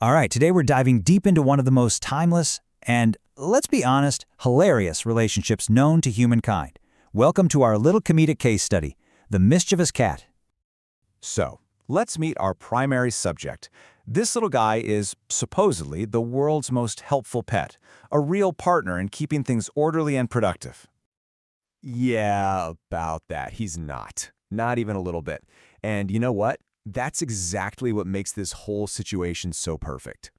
All right, today we're diving deep into one of the most timeless and, let's be honest, hilarious relationships known to humankind. Welcome to our little comedic case study, the mischievous cat. So, let's meet our primary subject. This little guy is, supposedly, the world's most helpful pet, a real partner in keeping things orderly and productive. Yeah, about that. He's not. Not even a little bit. And you know what? That's exactly what makes this whole situation so perfect.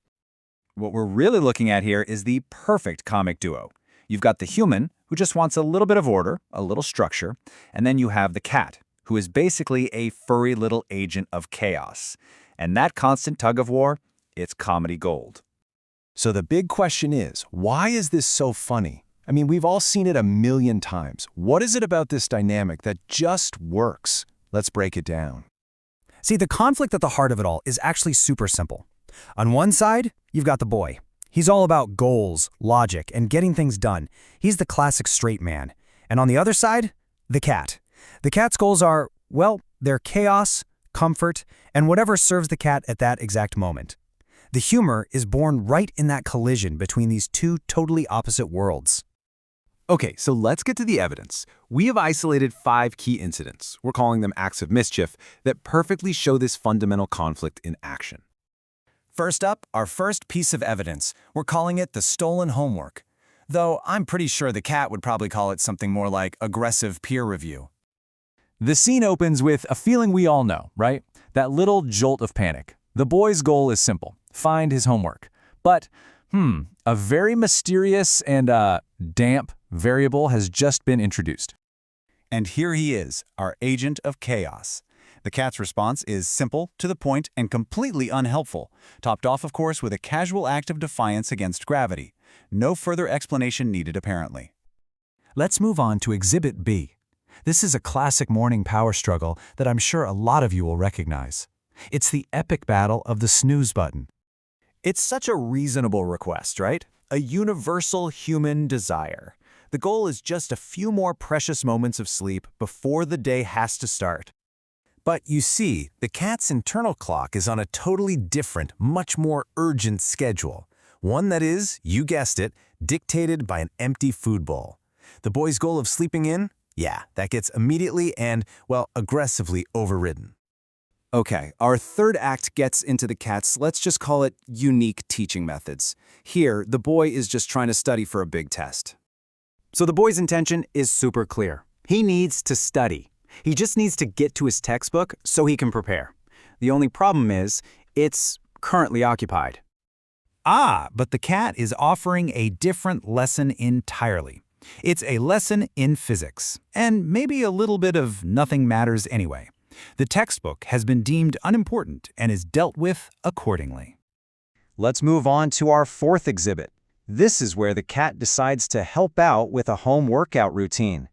What we're really looking at here is the perfect comic duo. You've got the human, who just wants a little bit of order, a little structure, and then you have the cat, who is basically a furry little agent of chaos. And that constant tug-of-war, it's comedy gold. So the big question is, why is this so funny? I mean, we've all seen it a million times. What is it about this dynamic that just works? Let's break it down. See, the conflict at the heart of it all is actually super simple. On one side, you've got the boy. He's all about goals, logic, and getting things done. He's the classic straight man. And on the other side, the cat. The cat's goals are, well, they're chaos, comfort, and whatever serves the cat at that exact moment. The humor is born right in that collision between these two totally opposite worlds. Okay, so let's get to the evidence. We have isolated 5 key incidents, we're calling them acts of mischief, that perfectly show this fundamental conflict in action. First up, our first piece of evidence. We're calling it the stolen homework. Though I'm pretty sure the cat would probably call it something more like aggressive peer review. The scene opens with a feeling we all know, right? That little jolt of panic. The boy's goal is simple: find his homework. But, a very mysterious and, damp variable has just been introduced. And here he is, our agent of chaos. The cat's response is simple, to the point, and completely unhelpful, topped off, of course, with a casual act of defiance against gravity. No further explanation needed, apparently. Let's move on to Exhibit B. This is a classic morning power struggle that I'm sure a lot of you will recognize. It's the epic battle of the snooze button. It's such a reasonable request, right? A universal human desire. The goal is just a few more precious moments of sleep before the day has to start. But you see, the cat's internal clock is on a totally different, much more urgent schedule. One that is, you guessed it, dictated by an empty food bowl. The boy's goal of sleeping in? Yeah, that gets immediately and, well, aggressively overridden. Okay, our third act gets into the cat's, let's just call it, unique teaching methods. Here, the boy is just trying to study for a big test. So the boy's intention is super clear. He needs to study. He just needs to get to his textbook so he can prepare. The only problem is, it's currently occupied. But the cat is offering a different lesson entirely. It's a lesson in physics, and maybe a little bit of nothing matters anyway. The textbook has been deemed unimportant and is dealt with accordingly. Let's move on to our fourth exhibit. This is where the cat decides to help out with a home workout routine.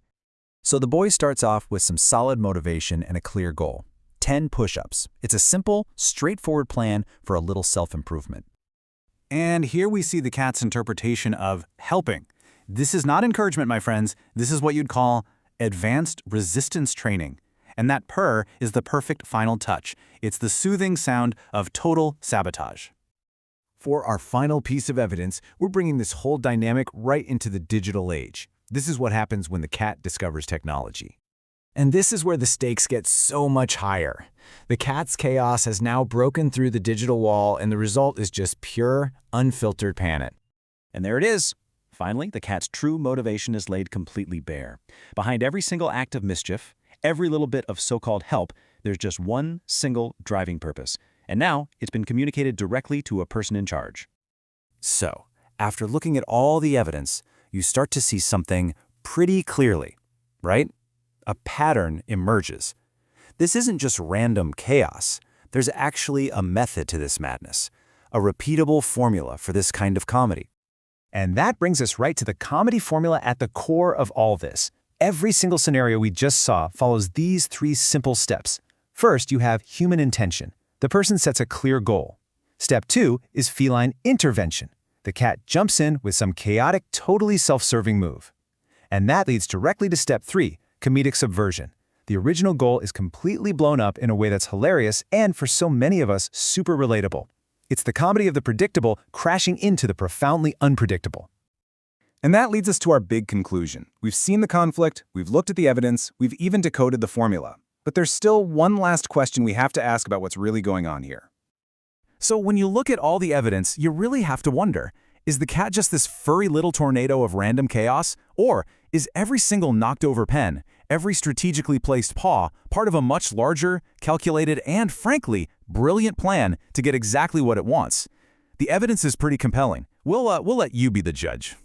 So the boy starts off with some solid motivation and a clear goal: 10 push-ups. It's a simple, straightforward plan for a little self-improvement. And here we see the cat's interpretation of helping. This is not encouragement, my friends. This is what you'd call advanced resistance training. And that purr is the perfect final touch. It's the soothing sound of total sabotage. For our final piece of evidence, we're bringing this whole dynamic right into the digital age. This is what happens when the cat discovers technology. And this is where the stakes get so much higher. The cat's chaos has now broken through the digital wall, and the result is just pure, unfiltered panic. And there it is. Finally, the cat's true motivation is laid completely bare. Behind every single act of mischief, every little bit of so-called help, there's just one single driving purpose. And now it's been communicated directly to a person in charge. So, after looking at all the evidence, you start to see something pretty clearly, right? A pattern emerges. This isn't just random chaos. There's actually a method to this madness, a repeatable formula for this kind of comedy. And that brings us right to the comedy formula at the core of all this. Every single scenario we just saw follows these 3 simple steps. First, you have human intention. The person sets a clear goal. Step 2 is feline intervention. The cat jumps in with some chaotic, totally self-serving move. And that leads directly to step 3, comedic subversion. The original goal is completely blown up in a way that's hilarious and, for so many of us, super relatable. It's the comedy of the predictable crashing into the profoundly unpredictable. And that leads us to our big conclusion. We've seen the conflict, we've looked at the evidence, we've even decoded the formula. But there's still one last question we have to ask about what's really going on here. So when you look at all the evidence, you really have to wonder, is the cat just this furry little tornado of random chaos? Or is every single knocked-over pen, every strategically placed paw, part of a much larger, calculated, and frankly, brilliant plan to get exactly what it wants? The evidence is pretty compelling. We'll let you be the judge.